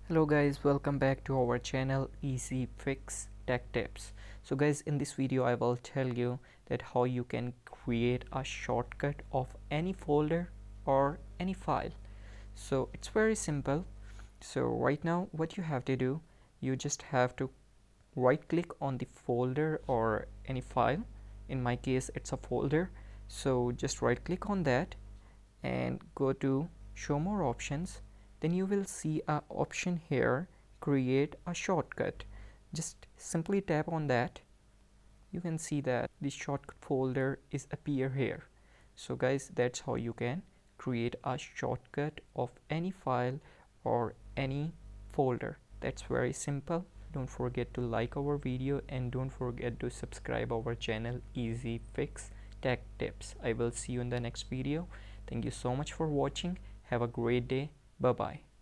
Hello guys, welcome back to our channel Easy Fix Tech Tips. So guys, in this video I will tell you that how you can create a shortcut of any folder or any file. So it's very simple. So right now what you have to do, you just have to right click on the folder or any file. In my case it's a folder. So just right click on that and go to show more options. Then you will see a option here, create a shortcut. Just simply tap on that. You can see that the shortcut folder is appear here. So guys, that's how you can create a shortcut of any file or any folder. That's very simple. Don't forget to like our video and don't forget to subscribe our channel Easy Fix Tech Tips. I will see you in the next video. Thank you so much for watching. Have a great day. Bye bye.